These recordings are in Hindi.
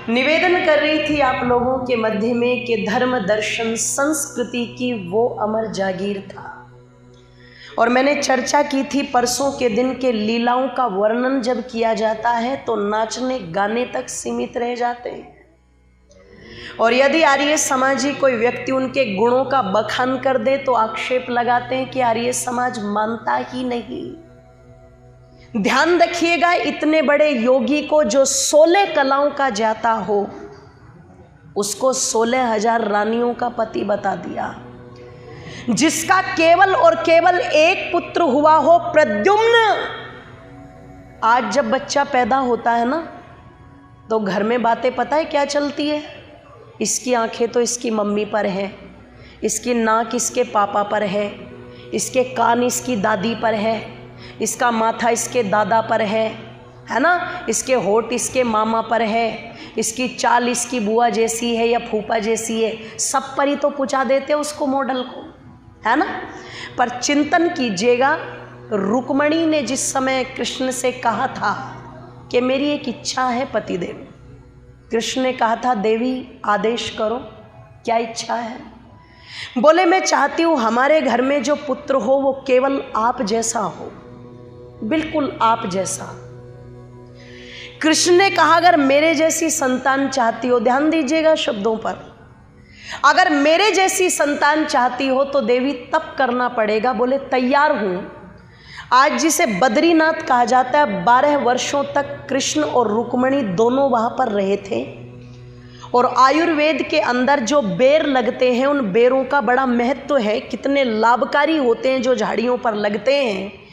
निवेदन कर रही थी आप लोगों के मध्य में कि धर्म दर्शन संस्कृति की वो अमर जागीर था। और मैंने चर्चा की थी परसों के दिन के लीलाओं का वर्णन जब किया जाता है तो नाचने गाने तक सीमित रह जाते हैं। और यदि आर्य समाजी कोई व्यक्ति उनके गुणों का बखान कर दे तो आक्षेप लगाते हैं कि आर्य समाज मानता ही नहीं। ध्यान रखिएगा, इतने बड़े योगी को जो 16 कलाओं का जाता हो उसको 16,000 रानियों का पति बता दिया। जिसका केवल और केवल एक पुत्र हुआ हो, प्रद्युम्न। आज जब बच्चा पैदा होता है ना तो घर में बातें पता है क्या चलती है? इसकी आंखें तो इसकी मम्मी पर है, इसकी नाक इसके पापा पर है, इसके कान इसकी दादी पर है, इसका माथा इसके दादा पर है ना, इसके होठ इसके मामा पर है, इसकी चाल इसकी बुआ जैसी है या फूफा जैसी है। सब पर ही तो पूछा देते उसको, मॉडल को, है ना। पर चिंतन कीजिएगा, रुक्मणी ने जिस समय कृष्ण से कहा था कि मेरी एक इच्छा है पतिदेव, कृष्ण ने कहा था देवी आदेश करो, क्या इच्छा है? बोले मैं चाहती हूँ हमारे घर में जो पुत्र हो वो केवल आप जैसा हो, बिल्कुल आप जैसा। कृष्ण ने कहा अगर मेरे जैसी संतान चाहती हो, ध्यान दीजिएगा शब्दों पर, अगर मेरे जैसी संतान चाहती हो तो देवी तप करना पड़ेगा। बोले तैयार हूं। आज जिसे बद्रीनाथ कहा जाता है, 12 वर्षों तक कृष्ण और रुक्मणी दोनों वहां पर रहे थे। और आयुर्वेद के अंदर जो बेर लगते हैं उन बेरों का बड़ा महत्व है, कितने लाभकारी होते हैं जो झाड़ियों पर लगते हैं।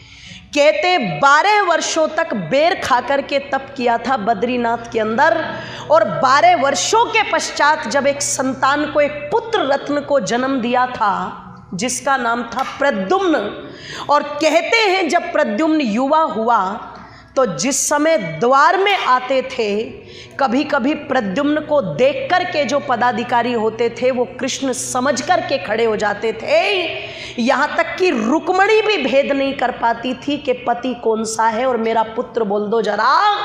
कहते 12 वर्षों तक बेर खाकर के तप किया था बद्रीनाथ के अंदर। और 12 वर्षों के पश्चात जब एक संतान को, एक पुत्र रत्न को जन्म दिया था जिसका नाम था प्रद्युम्न। और कहते हैं जब प्रद्युम्न युवा हुआ तो जिस समय द्वार में आते थे, कभी कभी प्रद्युम्न को देख कर के जो पदाधिकारी होते थे वो कृष्ण समझ कर के खड़े हो जाते थे। यहाँ तक कि रुक्मणी भी भेद नहीं कर पाती थी कि पति कौन सा है और मेरा पुत्र बोल दो जरा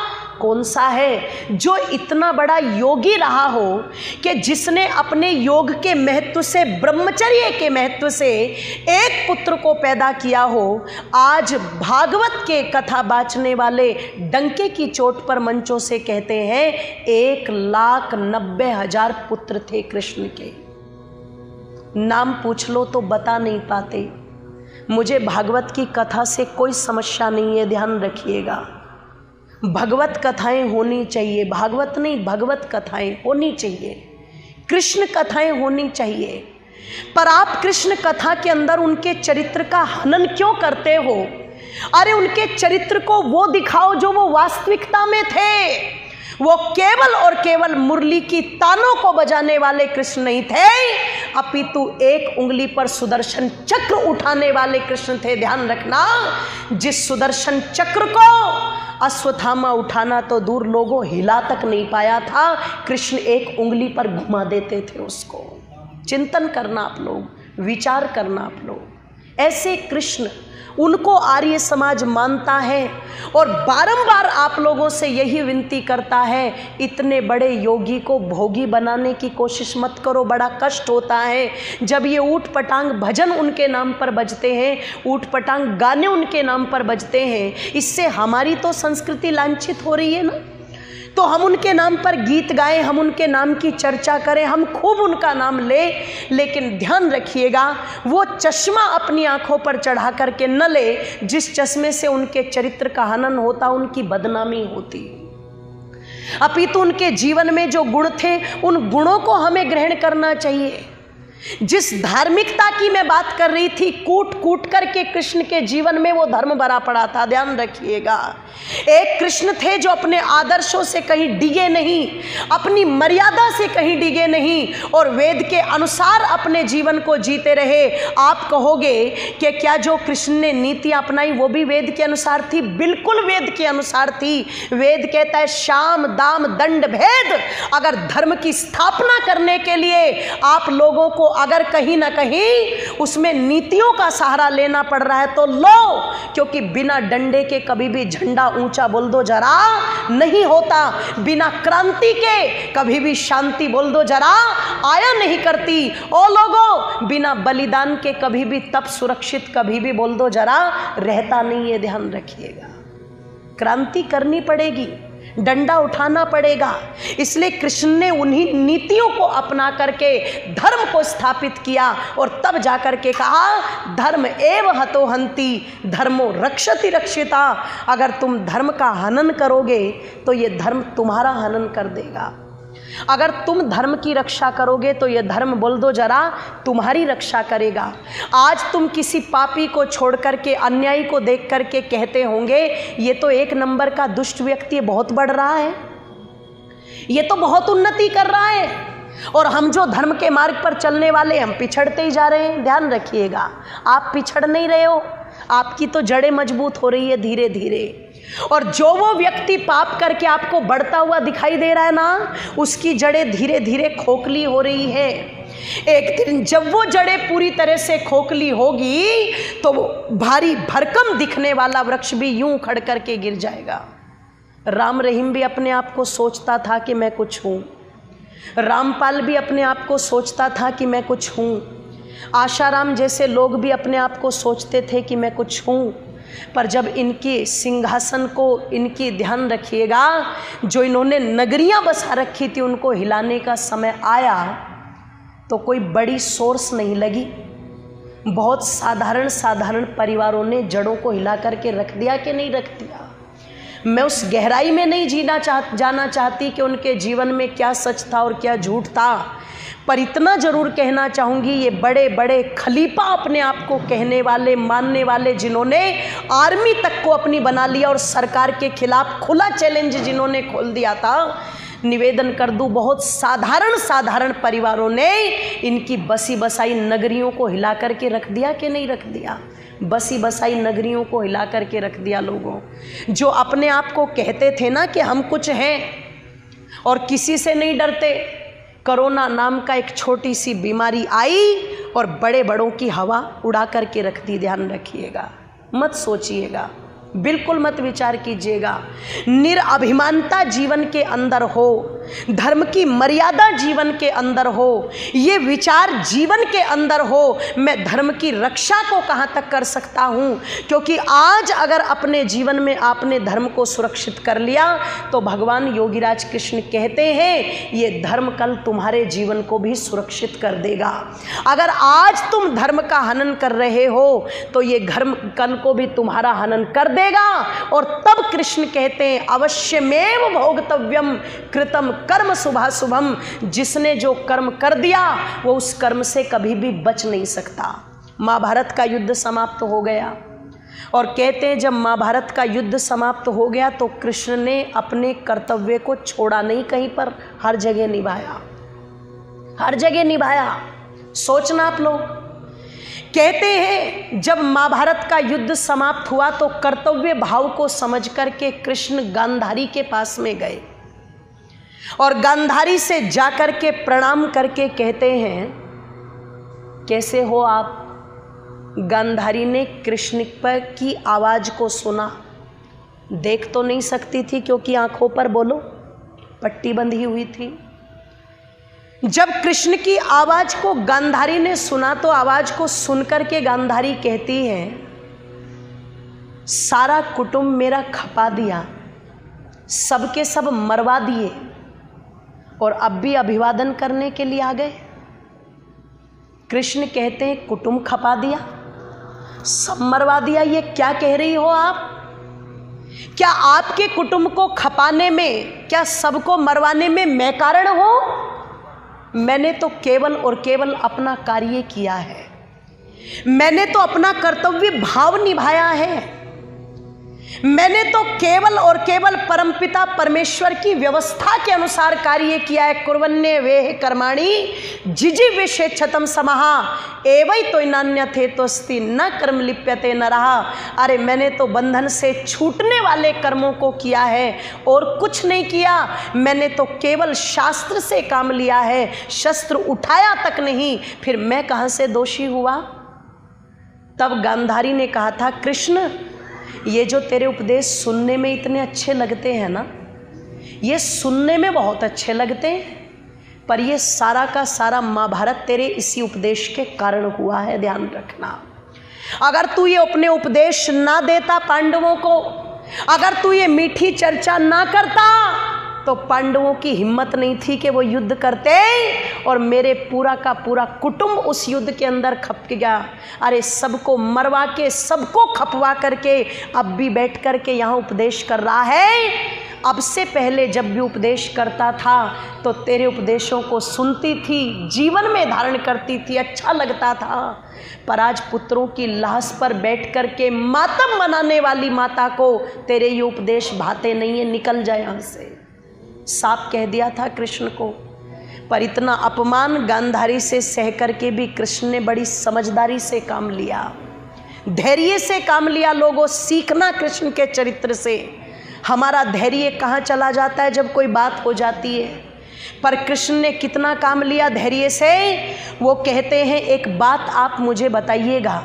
कौन सा है। जो इतना बड़ा योगी रहा हो कि जिसने अपने योग के महत्व से, ब्रह्मचर्य के महत्व से एक पुत्र को पैदा किया हो, आज भागवत के कथा बाचने वाले डंके की चोट पर मंचों से कहते हैं 1,90,000 पुत्र थे कृष्ण के। नाम पूछ लो तो बता नहीं पाते। मुझे भागवत की कथा से कोई समस्या नहीं है, ध्यान रखिएगा। भगवत कथाएं होनी चाहिए, भागवत नहीं, भगवत कथाएं होनी चाहिए, कृष्ण कथाएं होनी चाहिए। पर आप कृष्ण कथा के अंदर उनके चरित्र का हनन क्यों करते हो? अरे उनके चरित्र को वो दिखाओ जो वो वास्तविकता में थे। वो केवल और केवल मुरली की तानों को बजाने वाले कृष्ण नहीं थे, अपितु एक उंगली पर सुदर्शन चक्र उठाने वाले कृष्ण थे। ध्यान रखना, जिस सुदर्शन चक्र को अश्वत्थामा उठाना तो दूर, लोगों हिला तक नहीं पाया था, कृष्ण एक उंगली पर घुमा देते थे उसको। चिंतन करना आप लोग, विचार करना आप लोग। ऐसे कृष्ण, उनको आर्य समाज मानता है। और बारंबार आप लोगों से यही विनती करता है, इतने बड़े योगी को भोगी बनाने की कोशिश मत करो, बड़ा कष्ट होता है जब ये ऊट पटांग भजन उनके नाम पर बजते हैं, ऊट पटांग गाने उनके नाम पर बजते हैं। इससे हमारी तो संस्कृति लांछित हो रही है ना। तो हम उनके नाम पर गीत गाएं, हम उनके नाम की चर्चा करें, हम खूब उनका नाम लें, लेकिन ध्यान रखिएगा वो चश्मा अपनी आंखों पर चढ़ा करके न ले जिस चश्मे से उनके चरित्र का हनन होता, उनकी बदनामी होती। अपितु उनके जीवन में जो गुण थे उन गुणों को हमें ग्रहण करना चाहिए। जिस धार्मिकता की मैं बात कर रही थी, कूट कूट करके कृष्ण के जीवन में वो धर्म भरा पड़ा था। ध्यान रखिएगा, एक कृष्ण थे जो अपने आदर्शों से कहीं डिगे नहीं, अपनी मर्यादा से कहीं डिगे नहीं और वेद के अनुसार अपने जीवन को जीते रहे। आप कहोगे कि क्या जो कृष्ण ने नीति अपनाई वो भी वेद के अनुसार थी? बिल्कुल वेद के अनुसार थी। वेद कहता है शाम दाम दंड भेद। अगर धर्म की स्थापना करने के लिए आप लोगों को अगर कहीं ना कहीं उसमें नीतियों का सहारा लेना पड़ रहा है तो लो, क्योंकि बिना डंडे के कभी भी झंडा ऊंचा बोल दो जरा नहीं होता, बिना क्रांति के कभी भी शांति बोल दो जरा आया नहीं करती। ओ लोगों, बिना बलिदान के कभी भी तप सुरक्षित कभी भी बोल दो जरा रहता नहीं है, ध्यान रखिएगा। क्रांति करनी पड़ेगी, डंडा उठाना पड़ेगा। इसलिए कृष्ण ने उन्हीं नीतियों को अपना करके धर्म को स्थापित किया और तब जाकर के कहा धर्म एव हतो हंति धर्मो रक्षति रक्षिता। अगर तुम धर्म का हनन करोगे तो ये धर्म तुम्हारा हनन कर देगा, अगर तुम धर्म की रक्षा करोगे तो ये धर्म बोल दो जरा तुम्हारी रक्षा करेगा। आज तुम किसी पापी को छोड़ करके अन्यायी को देख करके कहते होंगे ये तो एक नंबर का दुष्ट व्यक्ति बहुत बढ़ रहा है, ये तो बहुत उन्नति कर रहा है, और हम जो धर्म के मार्ग पर चलने वाले हम पिछड़ते ही जा रहे हैं। ध्यान रखिएगा, आप पिछड़ नहीं रहे हो, आपकी तो जड़ें मजबूत हो रही है धीरे धीरे। और जो वो व्यक्ति पाप करके आपको बढ़ता हुआ दिखाई दे रहा है ना, उसकी जड़ें धीरे धीरे खोखली हो रही है। एक दिन जब वो जड़ें पूरी तरह से खोखली होगी तो वो भारी भरकम दिखने वाला वृक्ष भी यूं उखड़ करके गिर जाएगा। राम रहीम भी अपने आप को सोचता था कि मैं कुछ हूँ, रामपाल भी अपने आप को सोचता था कि मैं कुछ हूँ, आशाराम जैसे लोग भी अपने आप को सोचते थे कि मैं कुछ हूँ। पर जब इनके सिंहासन को, इनकी ध्यान रखिएगा, जो इन्होंने नगरियां बसा रखी थी उनको हिलाने का समय आया तो कोई बड़ी सोर्स नहीं लगी, बहुत साधारण साधारण परिवारों ने जड़ों को हिला करके रख दिया कि नहीं रख दिया। मैं उस गहराई में नहीं जाना चाहती कि उनके जीवन में क्या सच था और क्या झूठ था, पर इतना जरूर कहना चाहूँगी ये बड़े बड़े खलीफा अपने आप को कहने वाले मानने वाले, जिन्होंने आर्मी तक को अपनी बना लिया और सरकार के खिलाफ खुला चैलेंज जिन्होंने खोल दिया था, निवेदन कर दूं बहुत साधारण साधारण परिवारों ने इनकी बसी बसाई नगरियों को हिला करके रख दिया कि नहीं रख दिया। बसी बसाई नगरियों को हिला करके रख दिया। लोगों जो अपने आप को कहते थे ना कि हम कुछ हैं और किसी से नहीं डरते, कोरोना नाम का एक छोटी सी बीमारी आई और बड़े बड़ों की हवा उड़ा करके रख दी। ध्यान रखिएगा, मत सोचिएगा, बिल्कुल मत विचार कीजिएगा। निरअभिमानता जीवन के अंदर हो, धर्म की मर्यादा जीवन के अंदर हो, ये विचार जीवन के अंदर हो, मैं धर्म की रक्षा को कहाँ तक कर सकता हूँ। क्योंकि आज अगर अपने जीवन में आपने धर्म को सुरक्षित कर लिया तो भगवान योगीराज कृष्ण कहते हैं ये धर्म कल तुम्हारे जीवन को भी सुरक्षित कर देगा। अगर आज तुम धर्म का हनन कर रहे हो तो ये धर्म कल को भी तुम्हारा हनन कर देगा। और तब कृष्ण कहते हैं अवश्यमेव भोक्तव्यम कृतम कर्म शुभाशुभम, जिसने जो कर्म कर दिया वो उस कर्म से कभी भी बच नहीं सकता। महाभारत का युद्ध समाप्त हो गया और कहते हैं जब महाभारत का युद्ध समाप्त हो गया तो कृष्ण ने अपने कर्तव्य को छोड़ा नहीं, कहीं पर हर जगह निभाया, हर जगह निभाया। सोचना आप लोग, कहते हैं जब महाभारत का युद्ध समाप्त हुआ तो कर्तव्य भाव को समझ करके कृष्ण गांधारी के पास में गए और गांधारी से जाकर के प्रणाम करके कहते हैं कैसे हो आप। गांधारी ने कृष्ण पर की आवाज को सुना, देख तो नहीं सकती थी क्योंकि आंखों पर बोलो पट्टी बंधी हुई थी। जब कृष्ण की आवाज को गांधारी ने सुना तो आवाज को सुनकर के गांधारी कहती है सारा कुटुंब मेरा खपा दिया, सबके सब मरवा दिए और अब भी अभिवादन करने के लिए आ गए। कृष्ण कहते हैं कुटुंब खपा दिया, सब मरवा दिया, ये क्या कह रही हो आप? क्या आपके कुटुंब को खपाने में, क्या सबको मरवाने में मैं कारण हूं? मैंने तो केवल और केवल अपना कार्य किया है, मैंने तो अपना कर्तव्य भाव निभाया है, मैंने तो केवल और केवल परमपिता परमेश्वर की व्यवस्था के अनुसार कार्य किया है। कुर्वन्ये वेह कर्माणि जिजि विषेक्षतम समहा एवं तो नान्य थे तोस्ति न कर्म लिप्यते न रहा। अरे मैंने तो बंधन से छूटने वाले कर्मों को किया है और कुछ नहीं किया। मैंने तो केवल शास्त्र से काम लिया है, शस्त्र उठाया तक नहीं। फिर मैं कहाँ से दोषी हुआ? तब गांधारी ने कहा था, कृष्ण ये जो तेरे उपदेश सुनने में इतने अच्छे लगते हैं ना, ये सुनने में बहुत अच्छे लगते हैं, पर ये सारा का सारा महाभारत तेरे इसी उपदेश के कारण हुआ है, ध्यान रखना। अगर तू ये अपने उपदेश ना देता पांडवों को, अगर तू ये मीठी चर्चा ना करता, तो पांडवों की हिम्मत नहीं थी कि वो युद्ध करते और मेरे पूरा का पूरा कुटुंब उस युद्ध के अंदर खप गया। अरे सबको मरवा के, सबको खपवा करके अब भी बैठ करके यहाँ उपदेश कर रहा है। अब से पहले जब भी उपदेश करता था तो तेरे उपदेशों को सुनती थी, जीवन में धारण करती थी, अच्छा लगता था। पर आज पुत्रों की लाश पर बैठ करके मातम मनाने वाली माता को तेरे ये उपदेश भाते नहीं है, निकल जाए यहाँ से। साफ कह दिया था कृष्ण को। पर इतना अपमान गांधारी से सह करके भी कृष्ण ने बड़ी समझदारी से काम लिया, धैर्य से काम लिया। लोगों सीखना कृष्ण के चरित्र से। हमारा धैर्य कहाँ चला जाता है जब कोई बात हो जाती है, पर कृष्ण ने कितना काम लिया धैर्य से। वो कहते हैं, एक बात आप मुझे बताइएगा,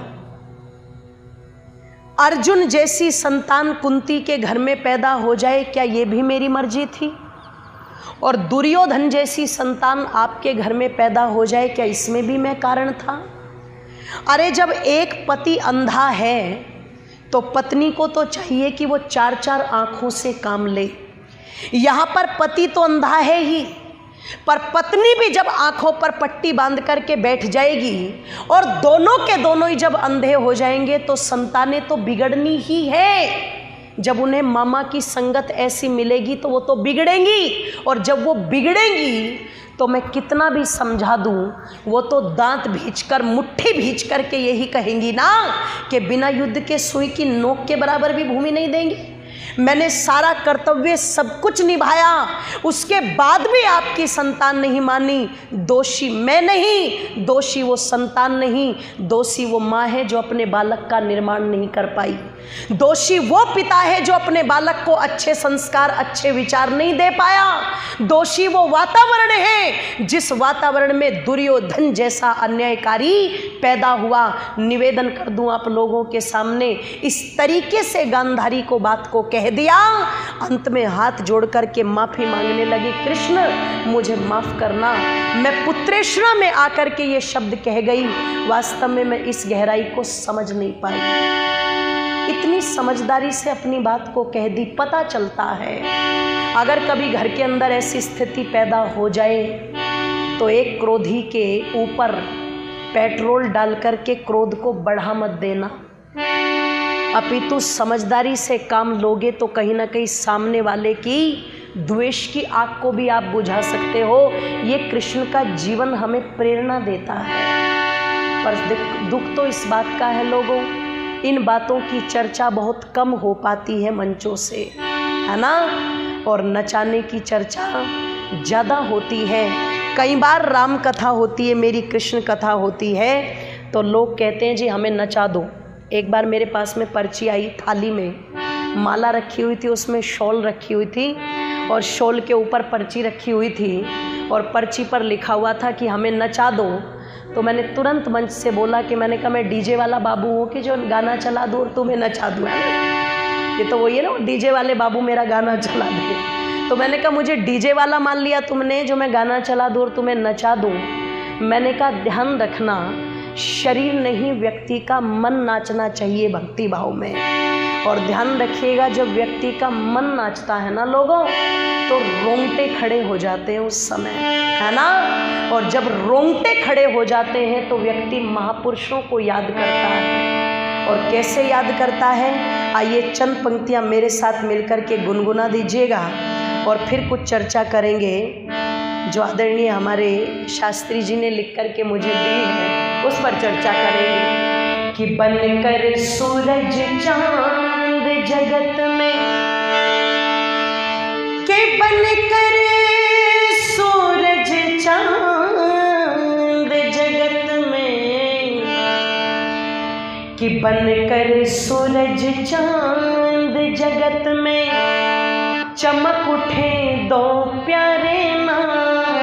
अर्जुन जैसी संतान कुंती के घर में पैदा हो जाए, क्या ये भी मेरी मर्जी थी? और दुर्योधन जैसी संतान आपके घर में पैदा हो जाए, क्या इसमें भी मैं कारण था? अरे जब एक पति अंधा है तो पत्नी को तो चाहिए कि वो 4-4 आंखों से काम ले। यहाँ पर पति तो अंधा है ही, पर पत्नी भी जब आंखों पर पट्टी बांध करके बैठ जाएगी और दोनों के दोनों ही जब अंधे हो जाएंगे तो संतानें तो बिगड़नी ही है। जब उन्हें मामा की संगत ऐसी मिलेगी तो वो तो बिगड़ेंगी, और जब वो बिगड़ेंगी तो मैं कितना भी समझा दूं, वो तो दांत भींचकर, मुट्ठी भींच करके यही कहेंगी ना कि बिना युद्ध के सुई की नोक के बराबर भी भूमि नहीं देंगी। मैंने सारा कर्तव्य सब कुछ निभाया, उसके बाद भी आपकी संतान नहीं मानी। दोषी मैं नहीं, दोषी वो संतान नहीं, दोषी वो माँ है जो अपने बालक का निर्माण नहीं कर पाई। दोषी वो पिता है जो अपने बालक को अच्छे संस्कार, अच्छे विचार नहीं दे पाया। दोषी वो वातावरण है जिस वातावरण में दुर्योधन जैसा अन्यायकारी पैदा हुआ। निवेदन कर दूं आप लोगों के सामने, इस तरीके से गांधारी को बात को कह दिया। अंत में हाथ जोड़ करके माफी मांगने लगी, कृष्ण मुझे माफ करना, मैं पुत्रेश्वरा में आकर के ये शब्द कह गई, वास्तव में मैं इस गहराई को समझ नहीं पाई। इतनी समझदारी से अपनी बात को कह दी। पता चलता है अगर कभी घर के अंदर ऐसी स्थिति पैदा हो जाए तो एक क्रोधी के ऊपर पेट्रोल डाल करके क्रोध को बढ़ा मत देना, अपितु समझदारी से काम लोगे तो कहीं ना कहीं सामने वाले की द्वेष की आग को भी आप बुझा सकते हो। ये कृष्ण का जीवन हमें प्रेरणा देता है। पर दुख तो इस बात का है लोगों, इन बातों की चर्चा बहुत कम हो पाती है मंचों से, है ना, और नचाने की चर्चा ज़्यादा होती है। कई बार राम कथा होती है, मेरी कृष्ण कथा होती है, तो लोग कहते हैं जी हमें नचा दो। एक बार मेरे पास में पर्ची आई, थाली में माला रखी हुई थी, उसमें शॉल रखी हुई थी और शॉल के ऊपर पर्ची रखी हुई थी और पर्ची पर लिखा हुआ था कि हमें नचा दो। तो मैंने तुरंत मंच से बोला कि मैंने कहा मैं डीजे वाला बाबू हूँ कि जो गाना चला दूँ और तुम्हें नचा दूँ। ये तो वही है ना, डीजे वाले बाबू मेरा गाना चला दे। तो मैंने कहा मुझे डीजे वाला मान लिया तुमने जो मैं गाना चला दूँ और तुम्हें नचा दूँ। मैंने कहा ध्यान रखना, शरीर नहीं व्यक्ति का मन नाचना चाहिए भक्ति भाव में। और ध्यान रखिएगा जब व्यक्ति का मन नाचता है ना लोगों, तो रोंगटे खड़े हो जाते हैं उस समय, है ना। और जब रोंगटे खड़े हो जाते हैं तो व्यक्ति महापुरुषों को याद करता है। और कैसे याद करता है, आइए चंद पंक्तियाँ मेरे साथ मिलकर के गुनगुना दीजिएगा और फिर कुछ चर्चा करेंगे जो आदरणीय हमारे शास्त्री जी ने लिख कर के मुझे दी है, उस पर चर्चा करेंगे। कि बनकर सूरज चांद जगत में के बनकर सूरज चांद जगत में, कि बनकर सूरज चांद जगत में चमक उठे दो प्यारे नाम,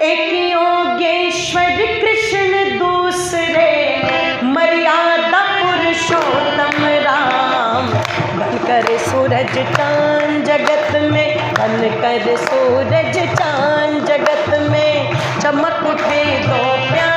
एक योगेश्वर कृष्ण दूसरे मर्यादा पुरुषोत्तम राम। बनकर सूरज चांद जगत में, बनकर सूरज चांद जगत में चमक उठे दो प्यारे